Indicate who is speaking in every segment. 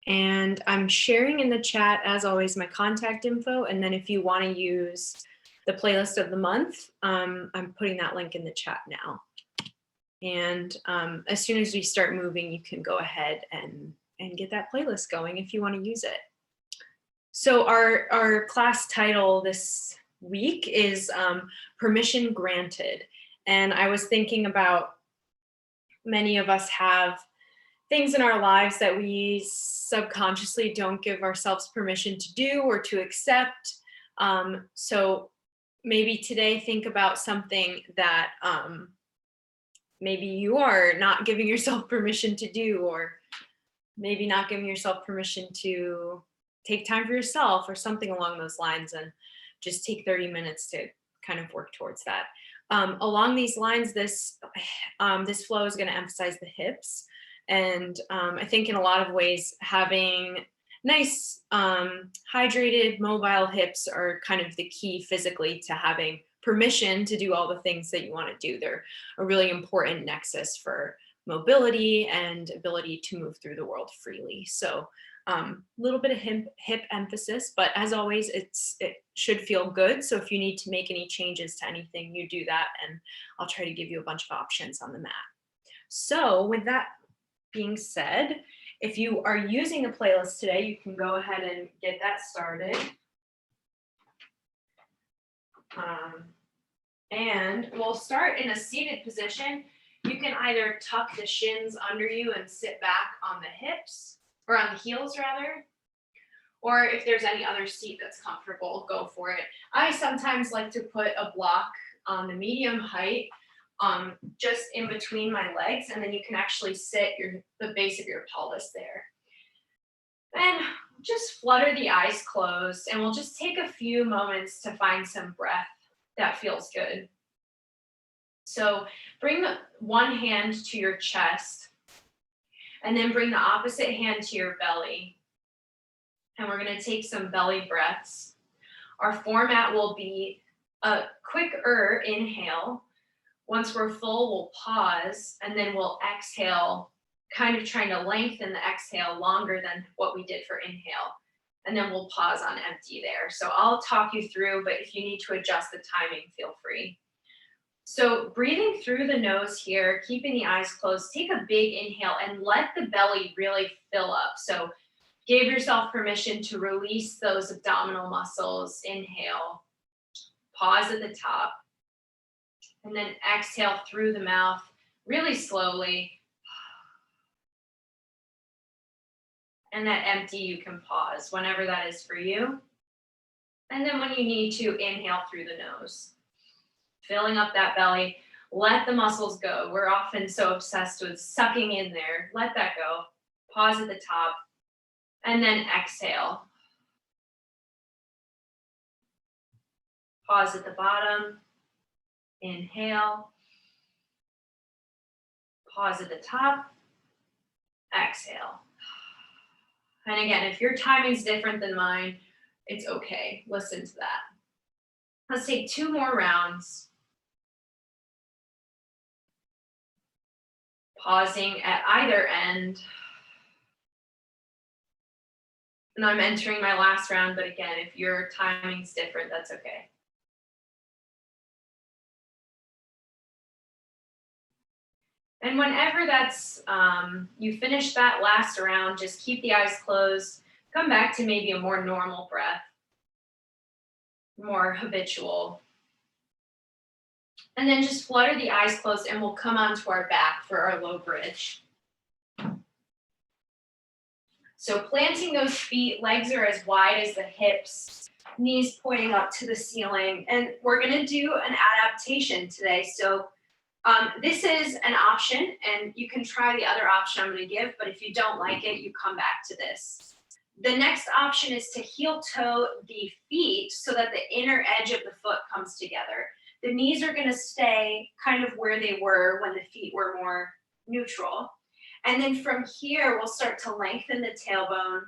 Speaker 1: And I'm sharing in the chat, as always, my contact info. And then if you want to use the playlist of the month, I'm putting that link in the chat now. And as soon as we start moving, you can go ahead and get that playlist going if you want to use it. So our class title this week is Permission Granted. And I was thinking about many of us have things in our lives that we subconsciously don't give ourselves permission to do or to accept. So maybe today think about something that maybe you are not giving yourself permission to do, or maybe not giving yourself permission to take time for yourself or something along those lines, and just take 30 minutes to kind of work towards that. Along these lines, this flow is going to emphasize the hips. And I think in a lot of ways, having nice, hydrated, mobile hips are kind of the key physically to having permission to do all the things that you want to do. They're a really important nexus for mobility and ability to move through the world freely. So a little bit of hip emphasis, but as always, it should feel good. So if you need to make any changes to anything, you do that, and I'll try to give you a bunch of options on the mat. So with that being said, if you are using a playlist today, you can go ahead and get that started. And we'll start in a seated position. You can either tuck the shins under you and sit back on the hips, or on the heels rather, or if there's any other seat that's comfortable, go for it. I sometimes like to put a block on the medium height just in between my legs, and then you can actually sit the base of your pelvis there. Then just flutter the eyes closed, and we'll just take a few moments to find some breath that feels good. So bring one hand to your chest, and then bring the opposite hand to your belly. And we're going to take some belly breaths. Our format will be a quicker inhale. Once we're full, we'll pause, and then we'll exhale, kind of trying to lengthen the exhale longer than what we did for inhale. And then we'll pause on empty there. So I'll talk you through, but if you need to adjust the timing, feel free. So breathing through the nose here, keeping the eyes closed, take a big inhale and let the belly really fill up. So give yourself permission to release those abdominal muscles. Inhale, pause at the top, and then exhale through the mouth really slowly. And that empty, you can pause whenever that is for you. And then when you need to, inhale through the nose. Filling up that belly, let the muscles go. We're often so obsessed with sucking in there. Let that go. Pause at the top, and then exhale. Pause at the bottom. Inhale. Pause at the top. Exhale. And again, if your timing's different than mine, it's okay. Listen to that. Let's take 2 more rounds. Pausing at either end. And I'm entering my last round, but again, if your timing's different, that's okay. And whenever that's, you finish that last round, just keep the eyes closed, come back to maybe a more normal breath, more habitual. And then just flutter the eyes closed, and we'll come onto our back for our low bridge. So planting those feet, legs are as wide as the hips, knees pointing up to the ceiling. And we're gonna do an adaptation today. So this is an option, and you can try the other option I'm gonna give, but if you don't like it, you come back to this. The next option is to heel toe the feet so that the inner edge of the foot comes together. The knees are going to stay kind of where they were when the feet were more neutral. And then from here, we'll start to lengthen the tailbone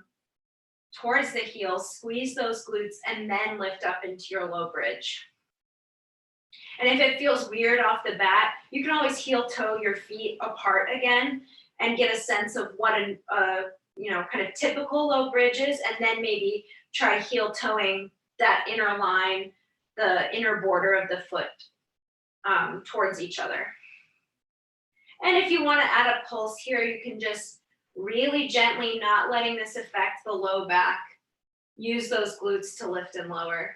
Speaker 1: towards the heels, squeeze those glutes, and then lift up into your low bridge. And if it feels weird off the bat, you can always heel toe your feet apart again and get a sense of what a kind of typical low bridges, and then maybe try heel toeing that inner line, the inner border of the foot towards each other. And if you want to add a pulse here, you can just really gently, not letting this affect the low back, use those glutes to lift and lower.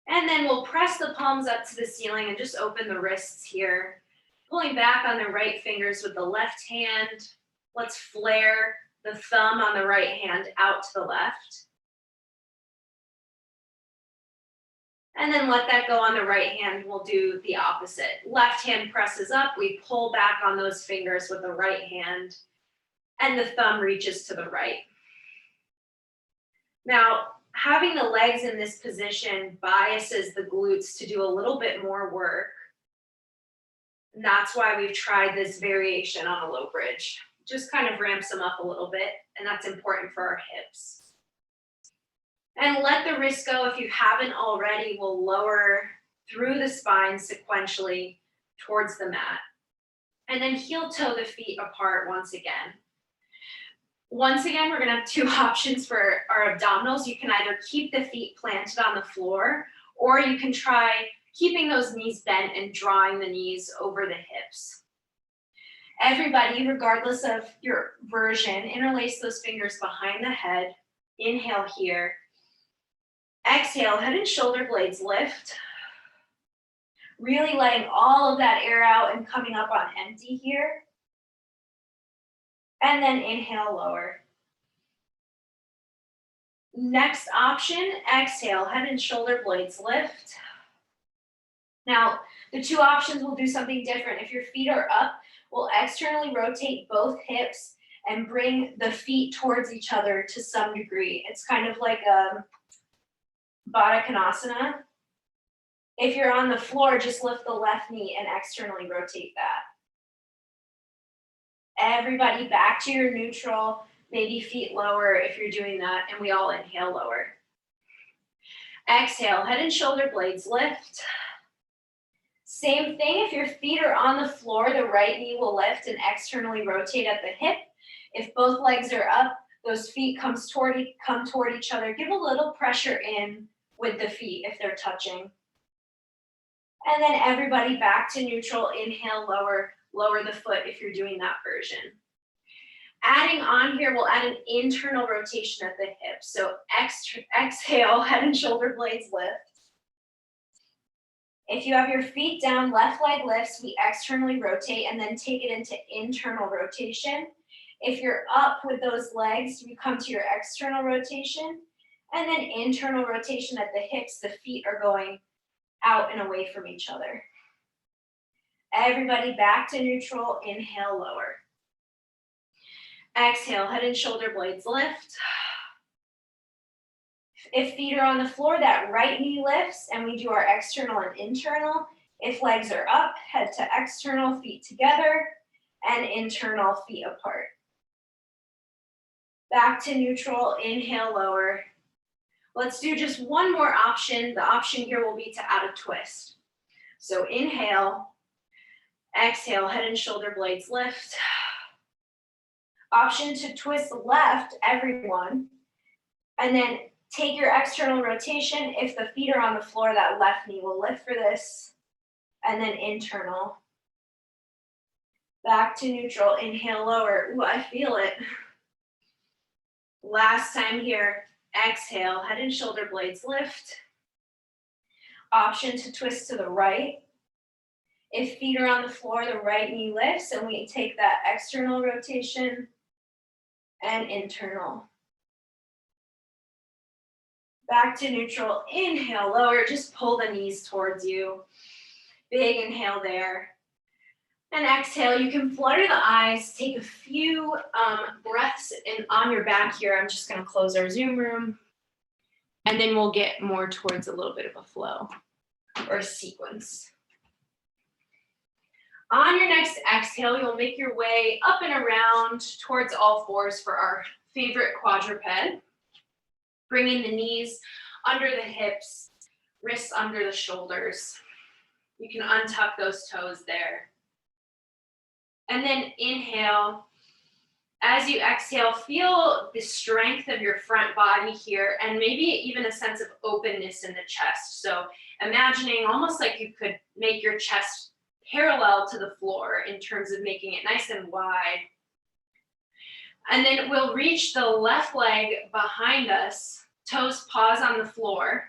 Speaker 1: And then we'll press the palms up to the ceiling and just open the wrists here. Pulling back on the right fingers with the left hand. Let's flare the thumb on the right hand out to the left. And then let that go on the right hand. We'll do the opposite. Left hand presses up. We pull back on those fingers with the right hand. And the thumb reaches to the right. Now, having the legs in this position biases the glutes to do a little bit more work. And that's why we've tried this variation on a low bridge. Just kind of ramps them up a little bit, and that's important for our hips. And let the wrist go if you haven't already. We'll lower through the spine sequentially towards the mat. And then heel toe the feet apart once again. Once again, we're going to have two options for our abdominals. You can either keep the feet planted on the floor, or you can try keeping those knees bent and drawing the knees over the hips. Everybody, regardless of your version, interlace those fingers behind the head. Inhale here. Exhale, head and shoulder blades lift. Really letting all of that air out and coming up on empty here. And then inhale, lower. Next option, exhale, head and shoulder blades lift. Now, the two options will do something different. If your feet are up, we'll externally rotate both hips and bring the feet towards each other to some degree. It's kind of like a Baddha Konasana. If you're on the floor, just lift the left knee and externally rotate that. Everybody back to your neutral, maybe feet lower if you're doing that, and we all inhale lower. Exhale, head and shoulder blades lift. Same thing, if your feet are on the floor, the right knee will lift and externally rotate at the hip. If both legs are up, those feet come toward each other. Give a little pressure in with the feet if they're touching. And then everybody back to neutral, inhale, lower the foot if you're doing that version. Adding on here, we'll add an internal rotation at the hip. So exhale, head and shoulder blades lift. If you have your feet down, left leg lifts, we externally rotate and then take it into internal rotation. If you're up with those legs, you come to your external rotation and then internal rotation at the hips. The feet are going out and away from each other. Everybody back to neutral, inhale, lower. Exhale, head and shoulder blades lift. If feet are on the floor, that right knee lifts and we do our external and internal. If legs are up, head to external, feet together, and internal, feet apart. Back to neutral, inhale, lower. Let's do just one more option. The option here will be to add a twist. So inhale, exhale, head and shoulder blades lift. Option to twist left, everyone. And then take your external rotation. If the feet are on the floor, that left knee will lift for this. And then internal. Back to neutral, inhale, lower. Ooh, I feel it. Last time here, exhale, head and shoulder blades lift. Option to twist to the right. If feet are on the floor, the right knee lifts and we take that external rotation and internal. Back to neutral, inhale, lower, just pull the knees towards you. Big inhale there. And exhale, you can flutter the eyes, take a few breaths on your back here. I'm just gonna close our Zoom room. And then we'll get more towards a little bit of a flow or a sequence. On your next exhale, you'll make your way up and around towards all fours for our favorite quadruped. Bringing the knees under the hips, wrists under the shoulders. You can untuck those toes there. And then inhale. As you exhale, feel the strength of your front body here, and maybe even a sense of openness in the chest. So imagining almost like you could make your chest parallel to the floor in terms of making it nice and wide. And then we'll reach the left leg behind us, toes pause on the floor.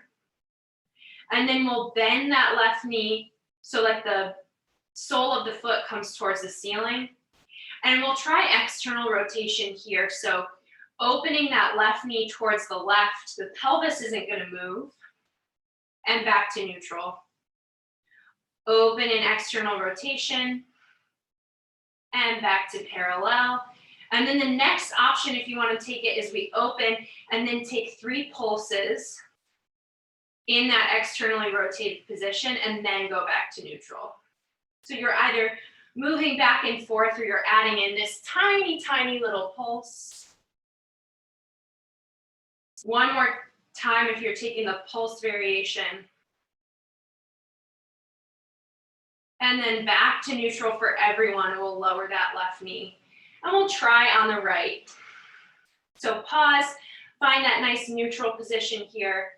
Speaker 1: And then we'll bend that left knee so that the sole of the foot comes towards the ceiling. And we'll try external rotation here. So opening that left knee towards the left, the pelvis isn't going to move. And back to neutral. Open and external rotation. And back to parallel. And then the next option, if you want to take it, is we open and then take 3 pulses in that externally rotated position and then go back to neutral. So you're either moving back and forth or you're adding in this tiny, tiny little pulse. One more time if you're taking the pulse variation. And then back to neutral for everyone. We'll lower that left knee. And we'll try on the right. So pause, find that nice neutral position here.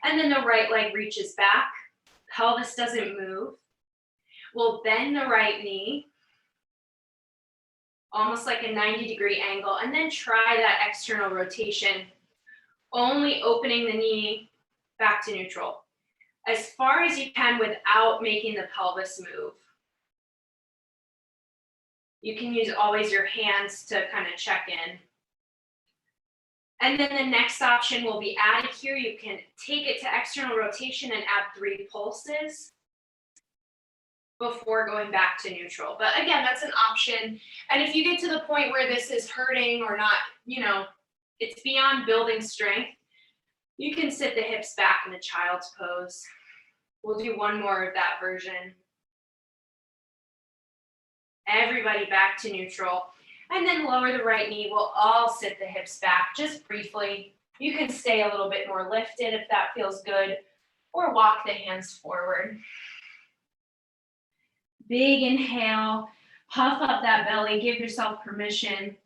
Speaker 1: And then the right leg reaches back. Pelvis doesn't move. We'll bend the right knee, almost like a 90-degree angle, and then try that external rotation, only opening the knee back to neutral, as far as you can without making the pelvis move. You can use always your hands to kind of check in. And then the next option will be added here. You can take it to external rotation and add 3 pulses before going back to neutral. But again, that's an option. And if you get to the point where this is hurting or not, it's beyond building strength, you can sit the hips back in the child's pose. We'll do one more of that version. Everybody back to neutral. And then lower the right knee. We'll all sit the hips back just briefly. You can stay a little bit more lifted if that feels good, or walk the hands forward. Big inhale, puff up that belly, give yourself permission.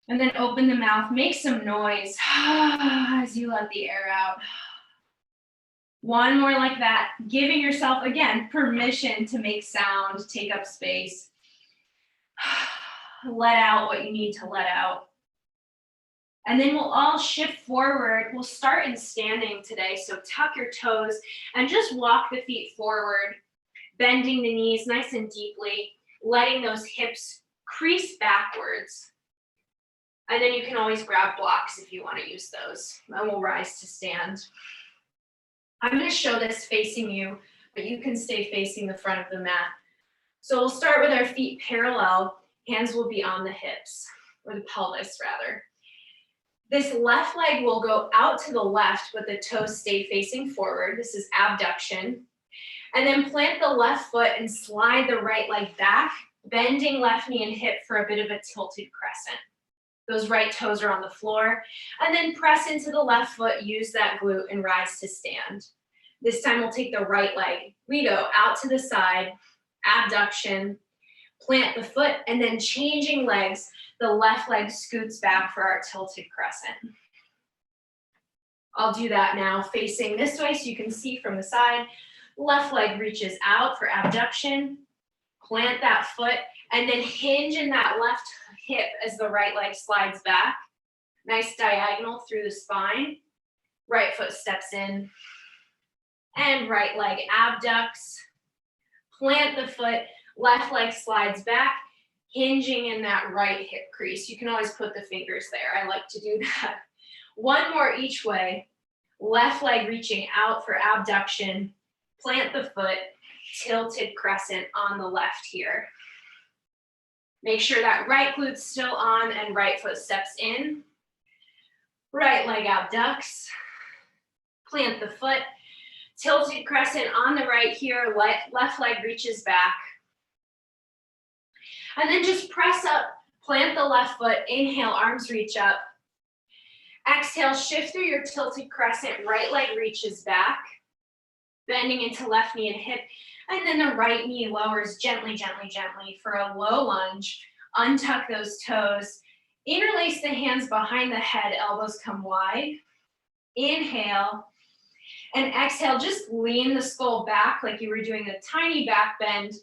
Speaker 1: And then open the mouth, make some noise as you let the air out. One more like that, giving yourself, again, permission to make sound, take up space. Let out what you need to let out. And then we'll all shift forward. We'll start in standing today, so tuck your toes and just walk the feet forward, bending the knees nice and deeply, letting those hips crease backwards. And then you can always grab blocks if you want to use those. And we'll rise to stand. I'm going to show this facing you, but you can stay facing the front of the mat. So we'll start with our feet parallel. Hands will be on the hips, or the pelvis rather. This left leg will go out to the left, but the toes stay facing forward. This is abduction. And then plant the left foot and slide the right leg back, bending left knee and hip for a bit of a tilted crescent. Those right toes are on the floor. And then press into the left foot, use that glute, and rise to stand. This time we'll take the right leg. We go out to the side, abduction, plant the foot, and then changing legs, the left leg scoots back for our tilted crescent. I'll do that now facing this way so you can see from the side. Left leg reaches out for abduction, plant that foot, and then hinge in that left hip as the right leg slides back. Nice diagonal through the spine. Right foot steps in, and right leg abducts. Plant the foot, left leg slides back, hinging in that right hip crease. You can always put the fingers there. I like to do that. One more each way. Left leg reaching out for abduction. Plant the foot, tilted crescent on the left here. Make sure that right glute's still on and right foot steps in. Right leg abducts. Plant the foot, tilted crescent on the right here. Left leg reaches back. And then just press up, plant the left foot, inhale, arms reach up. Exhale, shift through your tilted crescent, right leg reaches back, bending into left knee and hip. And then the right knee lowers gently, gently, gently for a low lunge. Untuck those toes. Interlace the hands behind the head, elbows come wide. Inhale. And exhale, just lean the skull back like you were doing a tiny back bend.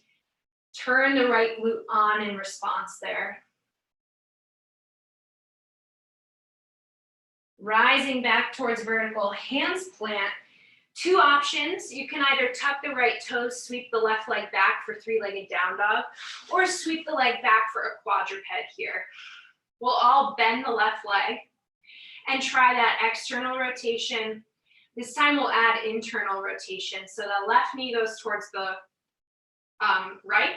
Speaker 1: Turn the right glute on in response there. Rising back towards vertical, hands plant. Two options. You can either tuck the right toes, sweep the left leg back for three-legged down dog, or sweep the leg back for a quadruped here. We'll all bend the left leg and try that external rotation. This time we'll add internal rotation. So the left knee goes towards the right.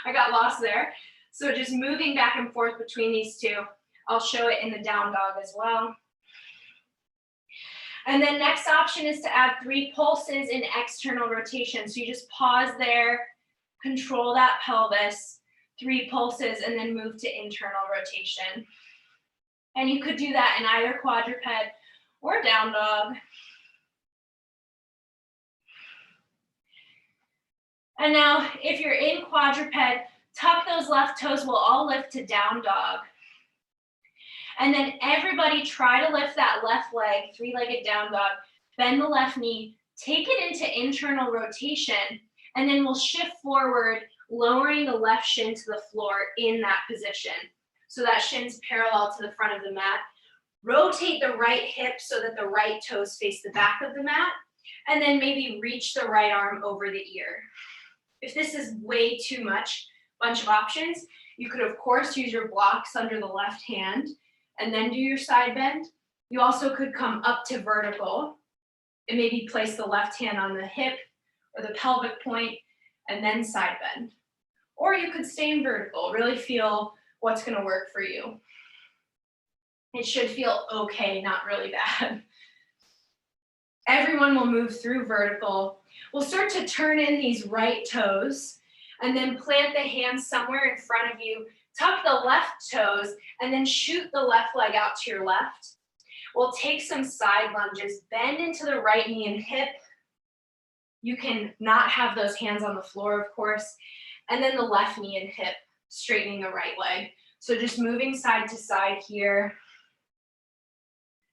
Speaker 1: I got lost there. So just moving back and forth between these two. I'll show it in the down dog as well. And then next option is to add 3 pulses in external rotation. So you just pause there, control that pelvis, 3 pulses, and then move to internal rotation. And you could do that in either quadruped or down dog. And now if you're in quadruped, tuck those left toes, we'll all lift to down dog. And then everybody try to lift that left leg, three-legged down dog, bend the left knee, take it into internal rotation, and then we'll shift forward, lowering the left shin to the floor in that position. So that shin's parallel to the front of the mat. Rotate the right hip so that the right toes face the back of the mat, and then maybe reach the right arm over the ear. If this is way too much, bunch of options, you could of course use your blocks under the left hand and then do your side bend. You also could come up to vertical and maybe place the left hand on the hip or the pelvic point and then side bend. Or you could stay in vertical, really feel what's gonna work for you. It should feel okay, not really bad. Everyone will move through vertical. We'll start to turn in these right toes and then plant the hands somewhere in front of you. Tuck the left toes and then shoot the left leg out to your left. We'll take some side lunges, bend into the right knee and hip. You can not have those hands on the floor, of course. And then the left knee and hip, straightening the right leg. So just moving side to side here.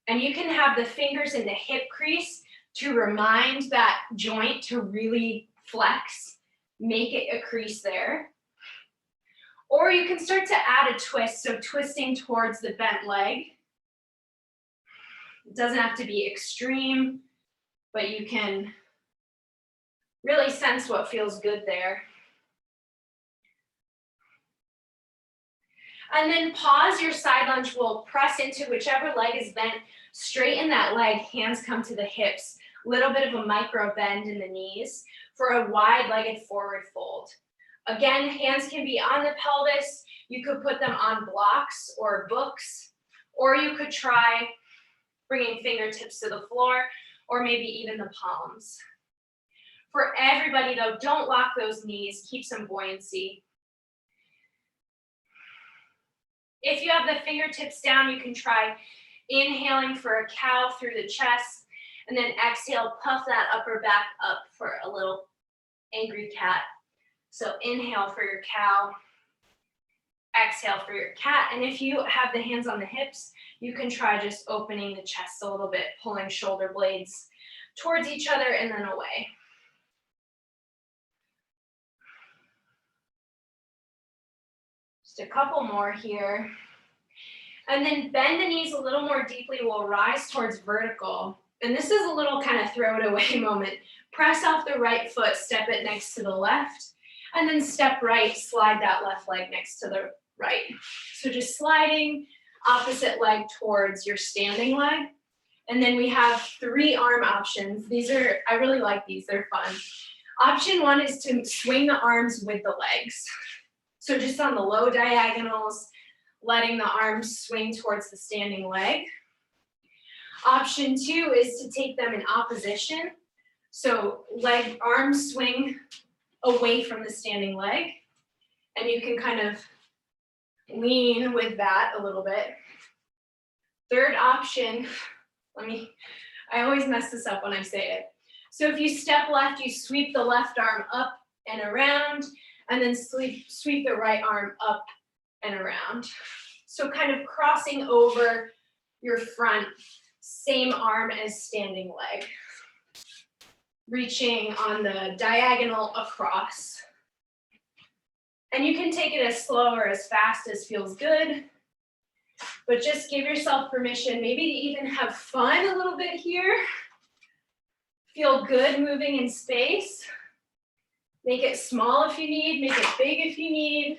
Speaker 1: And you can have the fingers in the hip crease to remind that joint to really flex, make it a crease there. Or you can start to add a twist, so twisting towards the bent leg. It doesn't have to be extreme, but you can really sense what feels good there. And then pause your side lunge. We'll press into whichever leg is bent, straighten that leg, hands come to the hips. Little bit of a micro bend in the knees for a wide-legged forward fold. Again, hands can be on the pelvis. You could put them on blocks or books, or you could try bringing fingertips to the floor, or maybe even the palms. For everybody though, don't lock those knees, keep some buoyancy. If you have the fingertips down, you can try inhaling for a cow through the chest, and then exhale, puff that upper back up for a little angry cat. So inhale for your cow, exhale for your cat. And if you have the hands on the hips, you can try just opening the chest a little bit, pulling shoulder blades towards each other and then away. Just a couple more here. And then bend the knees a little more deeply. We'll rise towards vertical. And this is a little kind of throw it away moment. Press off the right foot, step it next to the left, and then step right, slide that left leg next to the right. So just sliding opposite leg towards your standing leg. And then we have 3 arm options. These are, I really like these, they're fun. Option 1 is to swing the arms with the legs. So just on the low diagonals, letting the arms swing towards the standing leg. Option 2 is to take them in opposition. So arms swing away from the standing leg. And you can kind of lean with that a little bit. Third option, I always mess this up when I say it. So if you step left, you sweep the left arm up and around, and then sweep the right arm up and around. So kind of crossing over your front, same arm as standing leg. Reaching on the diagonal across. And you can take it as slow or as fast as feels good, but just give yourself permission maybe to even have fun a little bit here. Feel good moving in space. Make it small if you need, make it big if you need.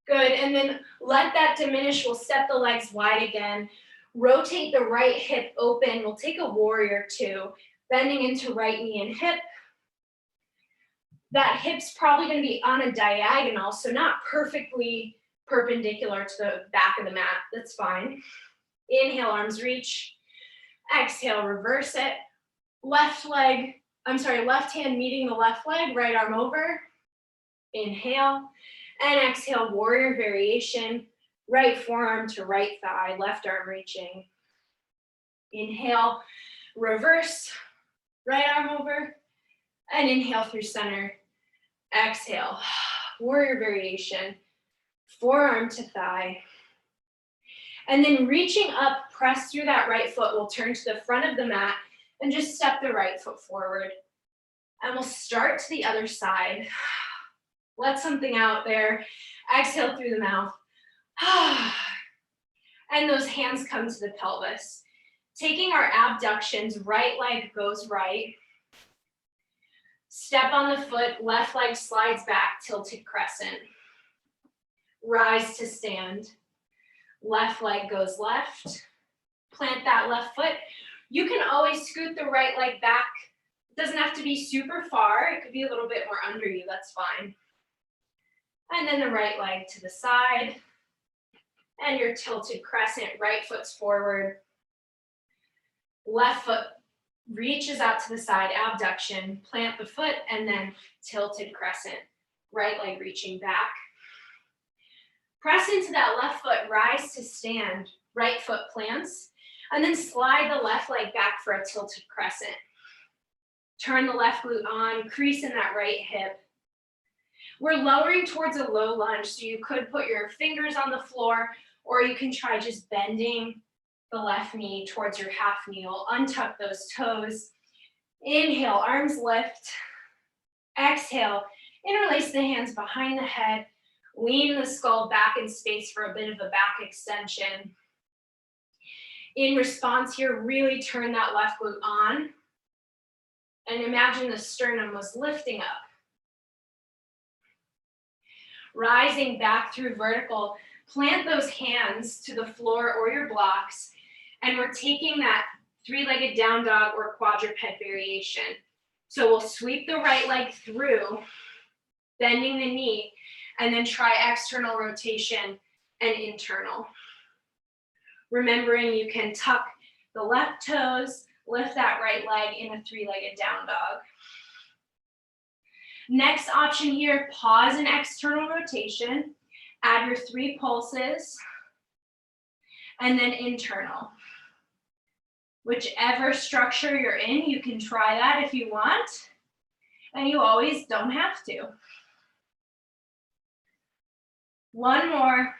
Speaker 1: Good, and then let that diminish. We'll step the legs wide again. Rotate the right hip open. We'll take a warrior two, bending into right knee and hip. That hip's probably going to be on a diagonal, so not perfectly perpendicular to the back of the mat. That's fine. Inhale, arms reach. Exhale, reverse it. Left hand meeting the left leg, right arm over. Inhale, and exhale, warrior variation. Right forearm to right thigh, left arm reaching. Inhale, reverse, right arm over, and inhale through center. Exhale, warrior variation, forearm to thigh. And then reaching up, press through that right foot. We'll turn to the front of the mat and just step the right foot forward. And we'll start to the other side. Let something out there. Exhale through the mouth. And those hands come to the pelvis. Taking our abductions, right leg goes right. Step on the foot, left leg slides back, tilted crescent. Rise to stand. Left leg goes left. Plant that left foot. You can always scoot the right leg back. It doesn't have to be super far. It could be a little bit more under you, that's fine. And then the right leg to the side. And your tilted crescent, right foot's forward. Left foot reaches out to the side, abduction, plant the foot, and then tilted crescent. Right leg reaching back. Press into that left foot, rise to stand, right foot plants, and then slide the left leg back for a tilted crescent. Turn the left glute on, crease in that right hip. We're lowering towards a low lunge, so you could put your fingers on the floor, or you can try just bending the left knee towards your half kneel. Untuck those toes. Inhale, arms lift. Exhale, interlace the hands behind the head. Lean the skull back in space for a bit of a back extension. In response here, really turn that left glute on. And imagine the sternum was lifting up. Rising back through vertical, plant those hands to the floor or your blocks, and we're taking that three-legged down dog or quadruped variation. So we'll sweep the right leg through, bending the knee, and then try external rotation and internal. Remembering you can tuck the left toes, lift that right leg in a three-legged down dog. Next option here, pause in external rotation, add your 3 pulses, and then internal. Whichever structure you're in, you can try that if you want, and you always don't have to. One more.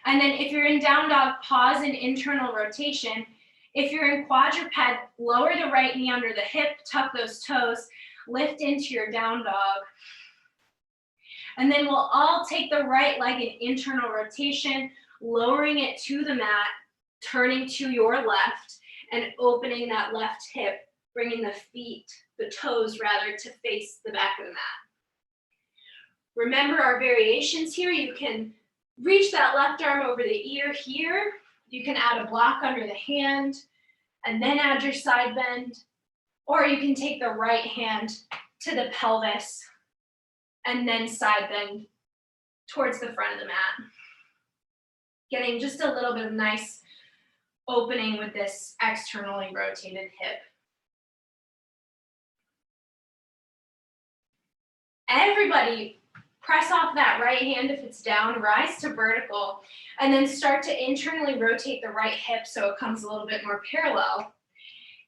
Speaker 1: And then if you're in down dog, pause in internal rotation. If you're in quadruped, lower the right knee under the hip, tuck those toes, lift into your down dog. And then we'll all take the right leg in internal rotation, lowering it to the mat, turning to your left, and opening that left hip, bringing the toes rather, to face the back of the mat. Remember our variations here. You can reach that left arm over the ear here. You can add a block under the hand, and then add your side bend. Or you can take the right hand to the pelvis and then side bend towards the front of the mat. Getting just a little bit of nice opening with this externally rotated hip. Everybody Press off that right hand if it's down, rise to vertical, and then start to internally rotate the right hip so it comes a little bit more parallel.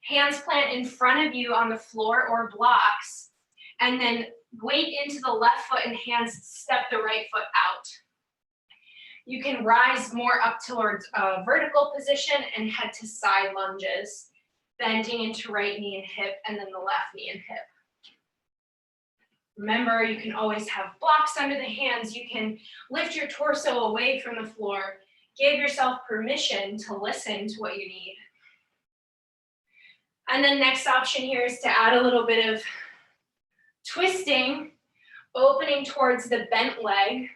Speaker 1: Hands plant in front of you on the floor or blocks, and then weight into the left foot and hands step the right foot out. You can rise more up towards a vertical position and head to side lunges, bending into right knee and hip, and then the left knee and hip. Remember, you can always have blocks under the hands. You can lift your torso away from the floor. Give yourself permission to listen to what you need. And then next option here is to add a little bit of twisting, opening towards the bent leg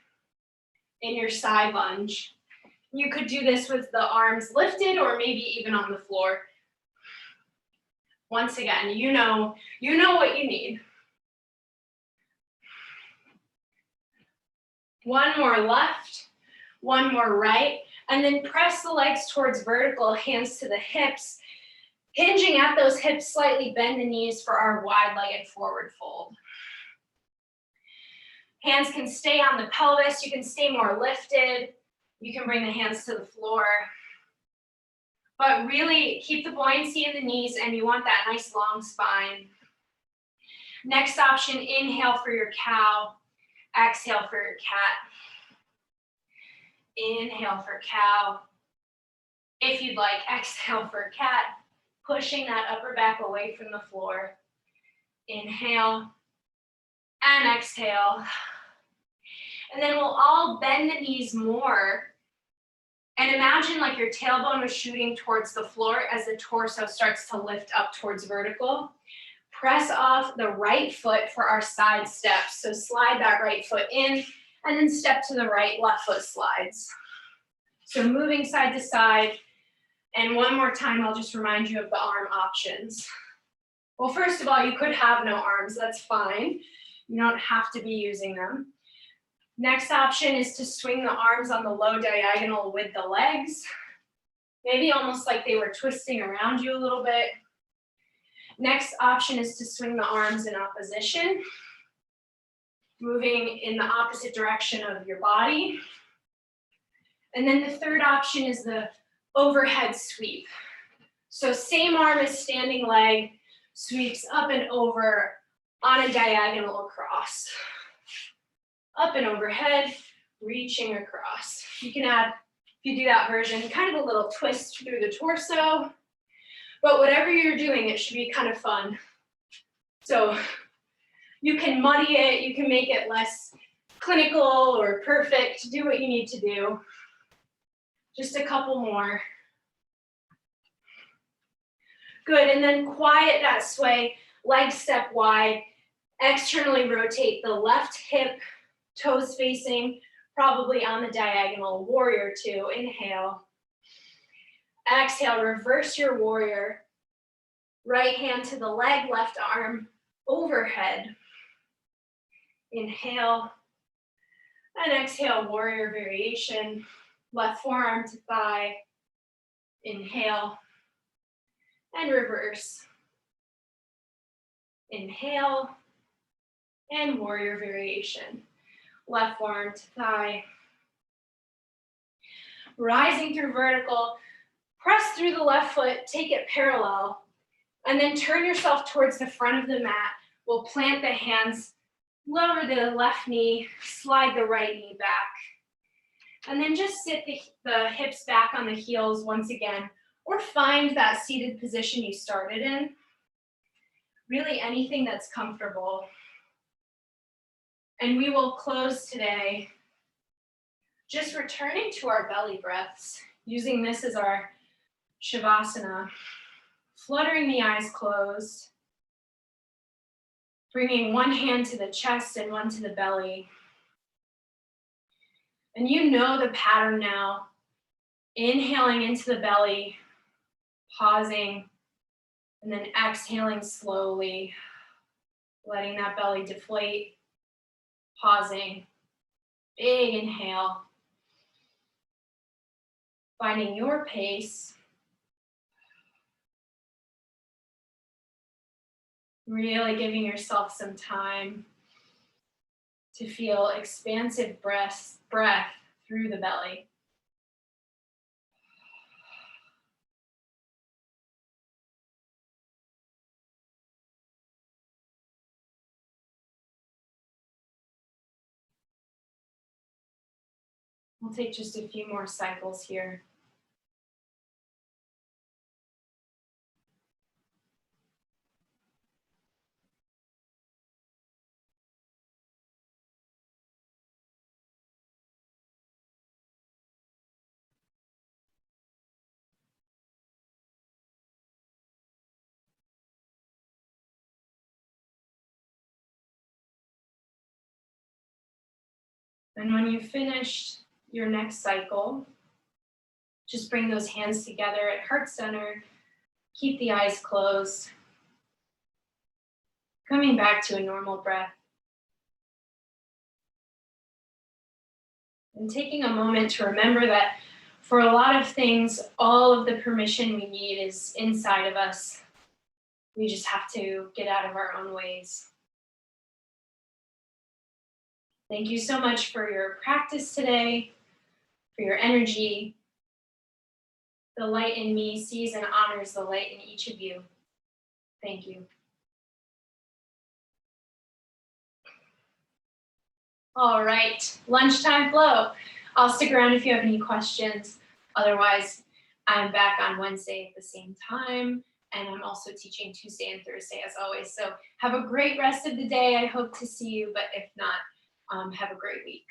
Speaker 1: in your side lunge. You could do this with the arms lifted or maybe even on the floor. Once again, you know what you need. One more left, one more right, and then press the legs towards vertical, hands to the hips. Hinging at those hips, slightly bend the knees for our wide-legged forward fold. Hands can stay on the pelvis. You can stay more lifted. You can bring the hands to the floor. But really keep the buoyancy in the knees, and you want that nice long spine. Next option, inhale for your cow. Exhale for your cat. Inhale for cow. If you'd like, exhale for cat. Pushing that upper back away from the floor. Inhale and exhale. And then we'll all bend the knees more. And imagine like your tailbone was shooting towards the floor as the torso starts to lift up towards vertical. Press off the right foot for our side steps. So slide that right foot in and then step to the right, left foot slides. So moving side to side. And one more time, I'll just remind you of the arm options. Well, first of all, you could have no arms. That's fine. You don't have to be using them. Next option is to swing the arms on the low diagonal with the legs. Maybe almost like they were twisting around you a little bit. Next option is to swing the arms in opposition, moving in the opposite direction of your body. And then the third option is the overhead sweep. So same arm as standing leg, sweeps up and over on a diagonal across. Up and overhead, reaching across. You can add, if you do that version, kind of a little twist through the torso. But whatever you're doing, it should be kind of fun. So you can muddy it, you can make it less clinical or perfect. Do what you need to do. Just a couple more. Good, and then quiet that sway, leg step wide. Externally rotate the left hip, toes facing, probably on the diagonal, warrior two, inhale. Exhale, reverse your warrior. Right hand to the leg, left arm overhead. Inhale. And exhale, warrior variation. Left forearm to thigh. Inhale. And reverse. Inhale. And warrior variation. Left forearm to thigh. Rising through vertical. Press through the left foot, take it parallel, and then turn yourself towards the front of the mat. We'll plant the hands, lower the left knee, slide the right knee back. And then just sit the hips back on the heels once again, or find that seated position you started in. Really anything that's comfortable. And we will close today just returning to our belly breaths, using this as our Shavasana, fluttering the eyes closed, bringing one hand to the chest and one to the belly. And you know the pattern now. Inhaling into the belly, pausing, and then exhaling slowly, letting that belly deflate, pausing, big inhale, finding your pace. Really giving yourself some time to feel expansive breath through the belly. We'll take just a few more cycles here. And when you've finished your next cycle, just bring those hands together at heart center. Keep the eyes closed. Coming back to a normal breath. And taking a moment to remember that for a lot of things, all of the permission we need is inside of us. We just have to get out of our own ways. Thank you so much for your practice today, for your energy. The light in me sees and honors the light in each of you. Thank you. All right, lunchtime flow. I'll stick around if you have any questions. Otherwise, I'm back on Wednesday at the same time, and I'm also teaching Tuesday and Thursday as always. So have a great rest of the day. I hope to see you, but if not, have a great week.